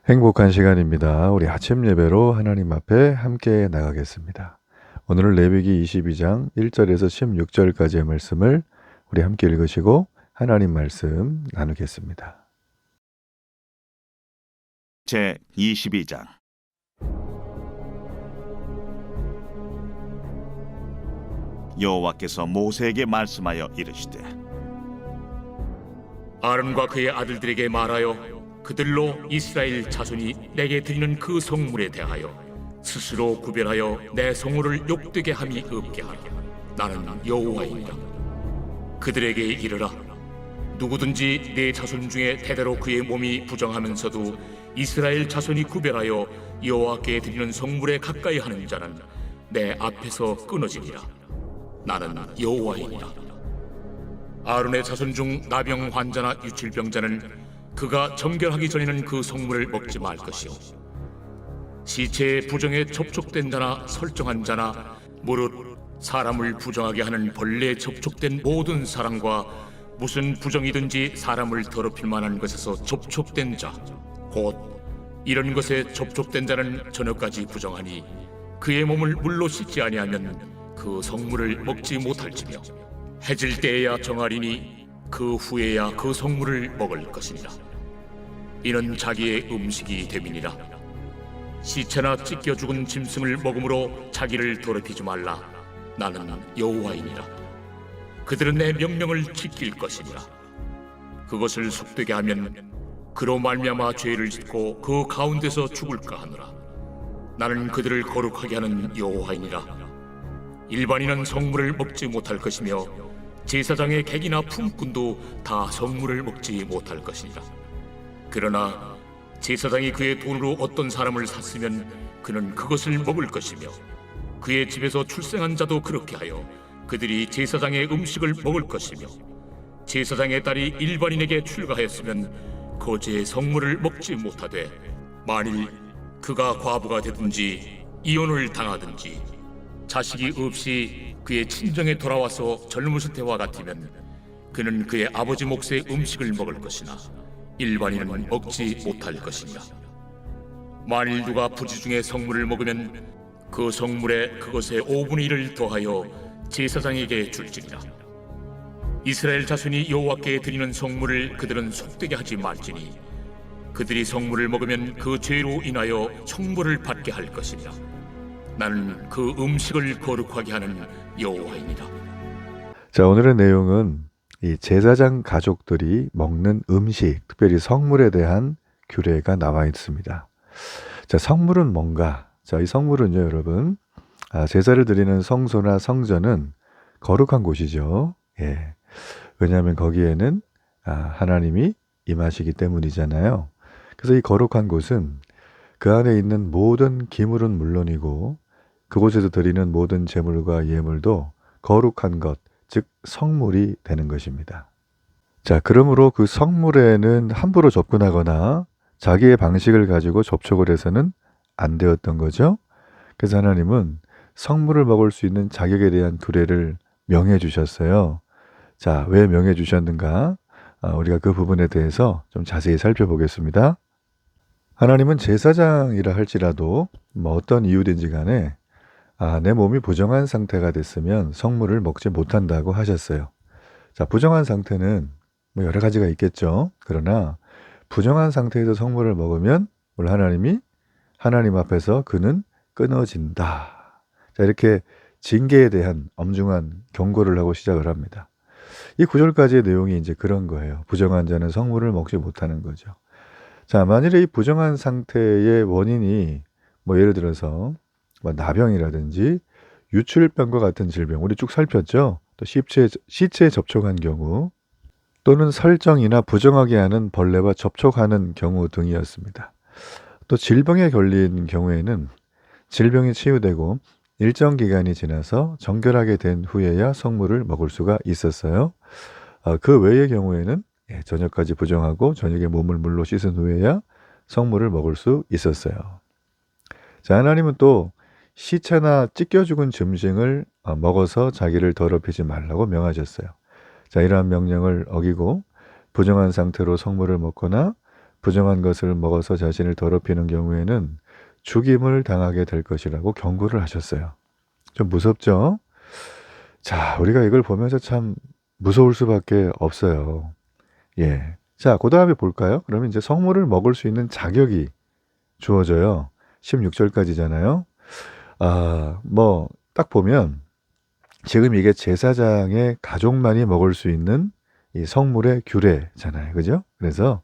행복한 시간입니다. 우리 아침 예배로 하나님 앞에 함께 나가겠습니다. 오늘은 레위기 22장 1절에서 16절까지의 말씀을 우리 함께 읽으시고 하나님 말씀 나누겠습니다. 제 22장 여호와께서 모세에게 말씀하여 이르시되 아론과 그의 아들들에게 말하여 그들로 이스라엘 자손이 내게 드리는 그 성물에 대하여 스스로 구별하여 내 성물을 욕되게 함이 없게 하라. 나는 여호와이니라. 그들에게 이르라. 누구든지 내 자손 중에 대대로 그의 몸이 부정하면서도 이스라엘 자손이 구별하여 여호와께 드리는 성물에 가까이 하는 자는 내 앞에서 끊어지리라. 나는 여호와이니라. 아론의 자손 중 나병 환자나 유출병자는 그가 정결하기 전에는 그 성물을 먹지 말 것이요, 시체의 부정에 접촉된 자나 설정한 자나 무릇 사람을 부정하게 하는 벌레에 접촉된 모든 사람과 무슨 부정이든지 사람을 더럽힐 만한 것에서 접촉된 자, 곧 이런 것에 접촉된 자는 저녁까지 부정하니 그의 몸을 물로 씻지 아니하면 그 성물을 먹지 못할지며 해질 때에야 정하리니 그 후에야 그 성물을 먹을 것이니라. 이는 자기의 음식이 됨이니라. 시체나 찢겨 죽은 짐승을 먹음으로 자기를 더럽히지 말라. 나는 여호와이니라. 그들은 내 명령을 지킬 것이니라. 그것을 속되게 하면 그로 말미암아 죄를 짓고 그 가운데서 죽을까 하노라. 나는 그들을 거룩하게 하는 여호와이니라. 일반인은 성물을 먹지 못할 것이며 제사장의 객이나 품꾼도 다 성물을 먹지 못할 것이니라. 그러나 제사장이 그의 돈으로 어떤 사람을 샀으면 그는 그것을 먹을 것이며 그의 집에서 출생한 자도 그렇게 하여 그들이 제사장의 음식을 먹을 것이며 제사장의 딸이 일반인에게 출가하였으면 거제의 성물을 먹지 못하되 만일 그가 과부가 되든지 이혼을 당하든지 자식이 없이 그의 친정에 돌아와서 젊었을 때와 같으면 그는 그의 아버지 몫의 음식을 먹을 것이나 일반인은 먹지 못할 것이니라. 만일 누가 부지 중에 성물을 먹으면 그 성물에 그것의 5분의 1을 더하여 제사장에게 줄지니라. 이스라엘 자손이 여호와께 드리는 성물을 그들은 속되게 하지 말지니 그들이 성물을 먹으면 그 죄로 인하여 형벌을 받게 할 것이니라. 나는 그 음식을 거룩하게 하는 여호와이니라. 자, 오늘의 내용은 이 제사장 가족들이 먹는 음식, 특별히 성물에 대한 규례가 나와 있습니다. 자, 성물은 뭔가? 자, 이 성물은요, 여러분, 제사를 드리는 성소나 성전은 거룩한 곳이죠. 예. 왜냐하면 거기에는 하나님이 임하시기 때문이잖아요. 그래서 이 거룩한 곳은 그 안에 있는 모든 기물은 물론이고 그곳에서 드리는 모든 제물과 예물도 거룩한 것, 즉 성물이 되는 것입니다. 자, 그러므로 그 성물에는 함부로 접근하거나 자기의 방식을 가지고 접촉을 해서는 안 되었던 거죠. 그래서 하나님은 성물을 먹을 수 있는 자격에 대한 규례를 명해 주셨어요. 자, 왜 명해 주셨는가? 우리가 그 부분에 대해서 좀 자세히 살펴보겠습니다. 하나님은 제사장이라 할지라도 어떤 이유든지 간에 내 몸이 부정한 상태가 됐으면 성물을 먹지 못한다고 하셨어요. 자, 부정한 상태는 여러 가지가 있겠죠. 그러나 부정한 상태에서 성물을 먹으면 우리 하나님이 하나님 앞에서 그는 끊어진다. 자, 이렇게 징계에 대한 엄중한 경고를 하고 시작을 합니다. 이 9절까지의 내용이 이제 그런 거예요. 부정한 자는 성물을 먹지 못하는 거죠. 자, 만일에 이 부정한 상태의 원인이 예를 들어서 나병이라든지 유출병과 같은 질병, 우리 쭉 살폈죠. 또 시체에 접촉한 경우 또는 설정이나 부정하게 하는 벌레와 접촉하는 경우 등이었습니다. 또 질병에 걸린 경우에는 질병이 치유되고 일정 기간이 지나서 정결하게 된 후에야 성물을 먹을 수가 있었어요. 그 외의 경우에는 저녁까지 부정하고 저녁에 몸을 물로 씻은 후에야 성물을 먹을 수 있었어요. 자, 하나님은 또 시체나 찢겨 죽은 짐승을 먹어서 자기를 더럽히지 말라고 명하셨어요. 자, 이러한 명령을 어기고 부정한 상태로 성물을 먹거나 부정한 것을 먹어서 자신을 더럽히는 경우에는 죽임을 당하게 될 것이라고 경고를 하셨어요. 좀 무섭죠? 자, 우리가 이걸 보면서 참 무서울 수밖에 없어요. 예. 자, 그 다음에 볼까요? 그러면 이제 성물을 먹을 수 있는 자격이 주어져요. 16절까지잖아요. 딱 보면 지금 이게 제사장의 가족만이 먹을 수 있는 이 성물의 규례잖아요. 그죠? 그래서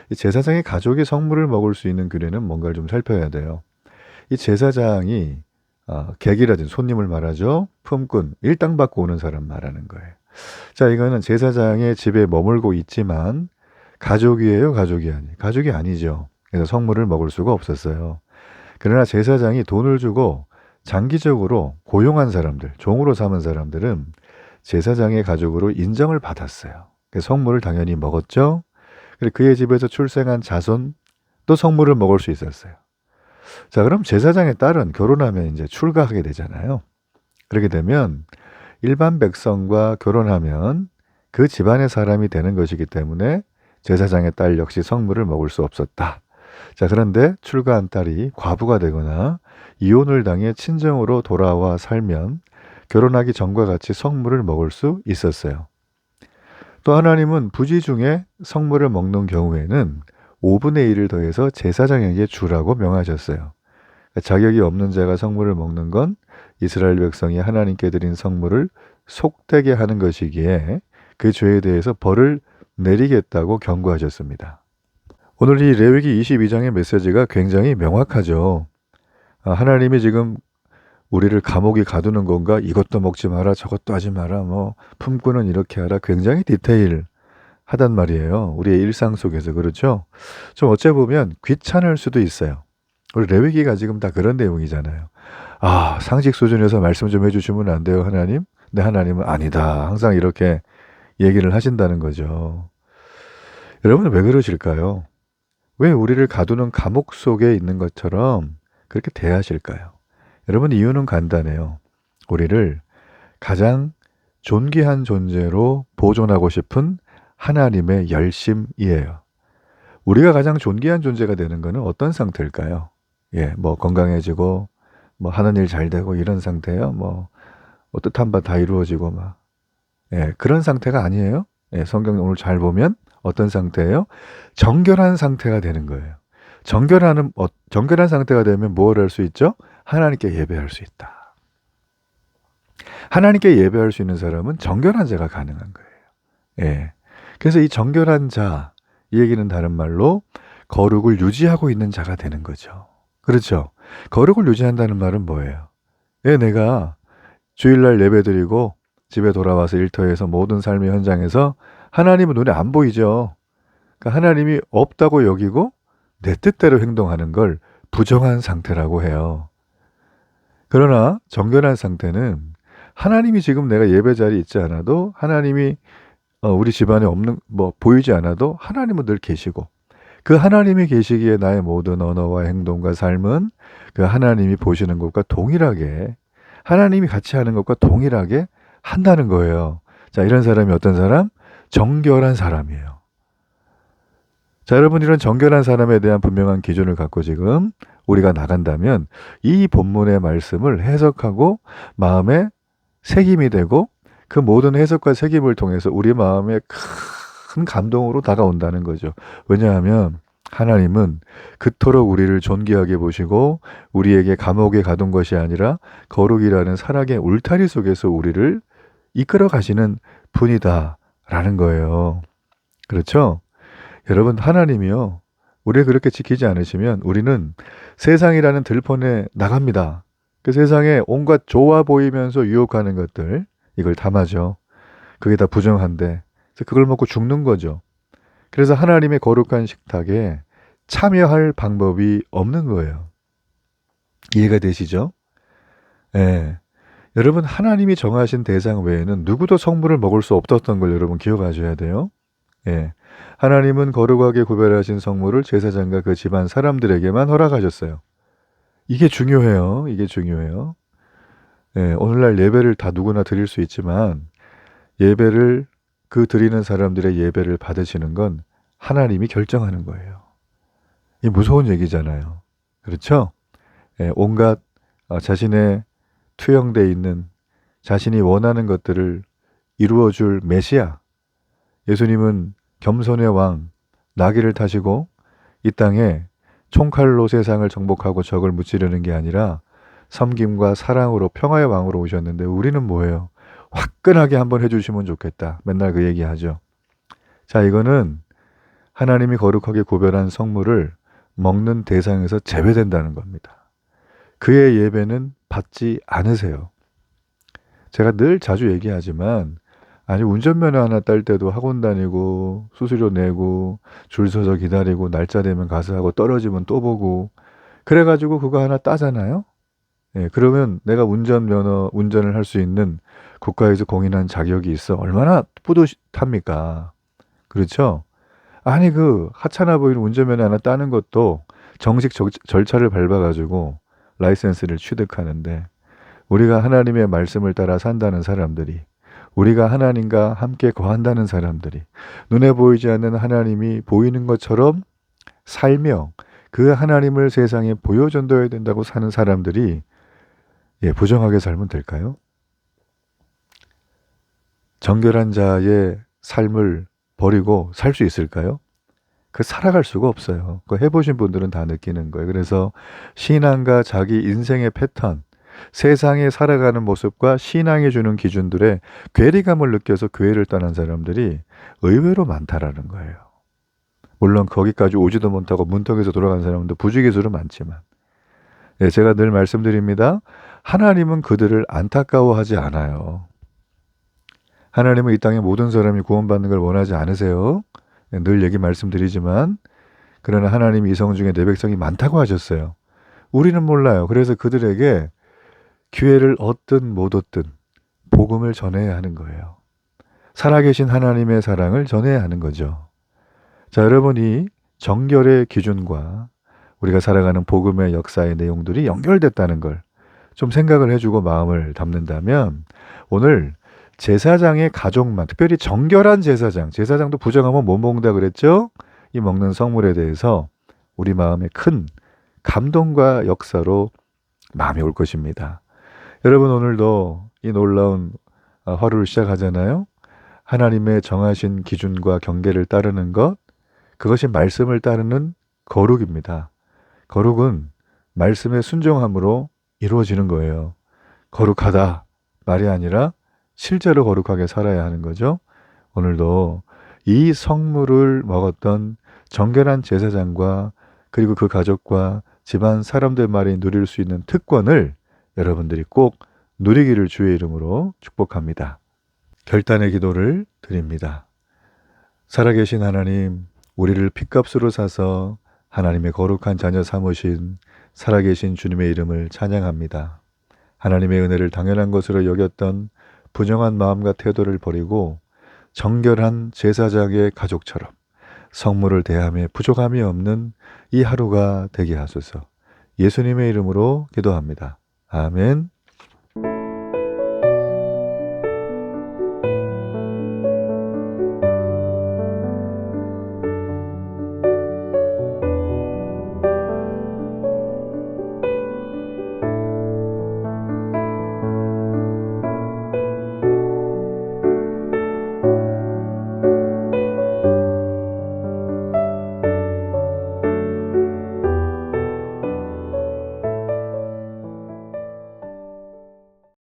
이 제사장의 가족이 성물을 먹을 수 있는 규례는 뭔가를 좀 살펴야 돼요. 이 제사장이 객이라든지 손님을 말하죠. 품꾼, 일당 받고 오는 사람 말하는 거예요. 자, 이거는 제사장의 집에 머물고 있지만 가족이에요, 가족이 아니죠. 그래서 성물을 먹을 수가 없었어요. 그러나 제사장이 돈을 주고 장기적으로 고용한 사람들, 종으로 삼은 사람들은 제사장의 가족으로 인정을 받았어요. 그래서 성물을 당연히 먹었죠. 그리고 그의 집에서 출생한 자손도 성물을 먹을 수 있었어요. 자, 그럼 제사장의 딸은 결혼하면 이제 출가하게 되잖아요. 그렇게 되면 일반 백성과 결혼하면 그 집안의 사람이 되는 것이기 때문에 제사장의 딸 역시 성물을 먹을 수 없었다. 자, 그런데 출가한 딸이 과부가 되거나 이혼을 당해 친정으로 돌아와 살면 결혼하기 전과 같이 성물을 먹을 수 있었어요. 또 하나님은 부지 중에 성물을 먹는 경우에는 5분의 1을 더해서 제사장에게 주라고 명하셨어요. 자격이 없는 자가 성물을 먹는 건 이스라엘 백성이 하나님께 드린 성물을 속되게 하는 것이기에 그 죄에 대해서 벌을 내리겠다고 경고하셨습니다. 오늘 이 레위기 22장의 메시지가 굉장히 명확하죠. 하나님이 지금 우리를 감옥에 가두는 건가? 이것도 먹지 마라, 저것도 하지 마라, 품꾼은 이렇게 하라. 굉장히 디테일하단 말이에요. 우리의 일상 속에서. 그렇죠? 좀 어째 보면 귀찮을 수도 있어요. 우리 레위기가 지금 다 그런 내용이잖아요. 상식 수준에서 말씀 좀 해주시면 안 돼요, 하나님? 근데 하나님은 아니다. 항상 이렇게 얘기를 하신다는 거죠. 여러분 왜 그러실까요? 왜 우리를 가두는 감옥 속에 있는 것처럼 그렇게 대하실까요? 여러분 이유는 간단해요. 우리를 가장 존귀한 존재로 보존하고 싶은 하나님의 열심이에요. 우리가 가장 존귀한 존재가 되는 것은 어떤 상태일까요? 건강해지고 하는 일 잘 되고 이런 상태예요. 뜻한 바 다 이루어지고 그런 상태가 아니에요. 성경 오늘 잘 보면 어떤 상태예요? 정결한 상태가 되는 거예요. 정결한 상태가 되면 뭘 할 수 있죠? 하나님께 예배할 수 있다. 하나님께 예배할 수 있는 사람은 정결한 자가 가능한 거예요. 그래서 이 정결한 자, 이 얘기는 다른 말로 거룩을 유지하고 있는 자가 되는 거죠. 그렇죠? 거룩을 유지한다는 말은 뭐예요? 내가 주일날 예배드리고 집에 돌아와서 일터에서 모든 삶의 현장에서 하나님은 눈에 안 보이죠. 그러니까 하나님이 없다고 여기고 내 뜻대로 행동하는 걸 부정한 상태라고 해요. 그러나 정결한 상태는 하나님이 지금 내가 예배 자리에 있지 않아도 하나님이 우리 집안에 없는 보이지 않아도 하나님은 늘 계시고 그 하나님이 계시기에 나의 모든 언어와 행동과 삶은 그 하나님이 보시는 것과 동일하게 하나님이 같이 하는 것과 동일하게 한다는 거예요. 자, 이런 사람이 어떤 사람? 정결한 사람이에요. 자, 여러분 이런 정결한 사람에 대한 분명한 기준을 갖고 지금 우리가 나간다면 이 본문의 말씀을 해석하고 마음에 새김이 되고 그 모든 해석과 새김을 통해서 우리 마음에 큰 감동으로 다가온다는 거죠. 왜냐하면 하나님은 그토록 우리를 존귀하게 보시고 우리에게 감옥에 가둔 것이 아니라 거룩이라는 사랑의 울타리 속에서 우리를 이끌어 가시는 분이다라는 거예요. 그렇죠? 여러분 하나님이요. 우리를 그렇게 지키지 않으시면 우리는 세상이라는 들판에 나갑니다. 그 세상에 온갖 좋아 보이면서 유혹하는 것들 이걸 담아죠. 그게 다 부정한데 그걸 먹고 죽는 거죠. 그래서 하나님의 거룩한 식탁에 참여할 방법이 없는 거예요. 이해가 되시죠? 여러분 하나님이 정하신 대상 외에는 누구도 성물을 먹을 수 없었던 걸 여러분 기억하셔야 돼요. 하나님은 거룩하게 구별하신 성물을 제사장과 그 집안 사람들에게만 허락하셨어요. 이게 중요해요. 오늘날 예배를 다 누구나 드릴 수 있지만 예배를 드리는 사람들의 예배를 받으시는 건 하나님이 결정하는 거예요. 이 무서운 얘기잖아요. 그렇죠? 예, 온갖 자신의 투영돼 있는 자신이 원하는 것들을 이루어줄 메시아 예수님은 겸손의 왕 나귀를 타시고 이 땅에 총칼로 세상을 정복하고 적을 무찌르는 게 아니라 섬김과 사랑으로 평화의 왕으로 오셨는데 우리는 뭐예요? 화끈하게 한번 해주시면 좋겠다. 맨날 그 얘기하죠. 자, 이거는 하나님이 거룩하게 구별한 성물을 먹는 대상에서 제외된다는 겁니다. 그의 예배는 받지 않으세요. 제가 늘 자주 얘기하지만 아니 운전면허 하나 딸 때도 학원 다니고 수수료 내고 줄 서서 기다리고 날짜 되면 가서 하고 떨어지면 또 보고 그래가지고 그거 하나 따잖아요. 예, 그러면 내가 운전을 할 수 있는 국가에서 공인한 자격이 있어. 얼마나 뿌듯합니까? 그렇죠? 아니 그 하찮아 보이는 운전면허 하나 따는 것도 정식 절차를 밟아가지고 라이센스를 취득하는데 우리가 하나님의 말씀을 따라 산다는 사람들이 우리가 하나님과 함께 거한다는 사람들이 눈에 보이지 않는 하나님이 보이는 것처럼 살며 그 하나님을 세상에 보여전도해야 된다고 사는 사람들이 부정하게 살면 될까요? 정결한 자의 삶을 버리고 살 수 있을까요? 그 살아갈 수가 없어요. 그거 해보신 분들은 다 느끼는 거예요. 그래서 신앙과 자기 인생의 패턴, 세상에 살아가는 모습과 신앙이 주는 기준들에 괴리감을 느껴서 교회를 떠난 사람들이 의외로 많다라는 거예요. 물론 거기까지 오지도 못하고 문턱에서 돌아간 사람도 부지기수로 많지만 제가 늘 말씀드립니다. 하나님은 그들을 안타까워하지 않아요. 하나님은 이 땅의 모든 사람이 구원받는 걸 원하지 않으세요. 늘 얘기 말씀드리지만 그러나 하나님이 이성 중에 내 백성이 많다고 하셨어요. 우리는 몰라요. 그래서 그들에게 기회를 얻든 못 얻든 복음을 전해야 하는 거예요. 살아계신 하나님의 사랑을 전해야 하는 거죠. 자, 여러분이 정결의 기준과 우리가 살아가는 복음의 역사의 내용들이 연결됐다는 걸 좀 생각을 해주고 마음을 담는다면 오늘 제사장의 가족만, 특별히 정결한 제사장도 부정하면 못 먹는다 그랬죠? 이 먹는 성물에 대해서 우리 마음에 큰 감동과 역사로 마음이 올 것입니다. 여러분 오늘도 이 놀라운 하루를 시작하잖아요. 하나님의 정하신 기준과 경계를 따르는 것, 그것이 말씀을 따르는 거룩입니다. 거룩은 말씀의 순종함으로 이루어지는 거예요. 거룩하다 말이 아니라 실제로 거룩하게 살아야 하는 거죠. 오늘도 이 성물을 먹었던 정결한 제사장과 그리고 그 가족과 집안 사람들만이 누릴 수 있는 특권을 여러분들이 꼭 누리기를 주의 이름으로 축복합니다. 결단의 기도를 드립니다. 살아계신 하나님, 우리를 핏값으로 사서 하나님의 거룩한 자녀 삼으신 살아계신 주님의 이름을 찬양합니다. 하나님의 은혜를 당연한 것으로 여겼던 부정한 마음과 태도를 버리고 정결한 제사장의 가족처럼 성물을 대함에 부족함이 없는 이 하루가 되게 하소서. 예수님의 이름으로 기도합니다. 아멘.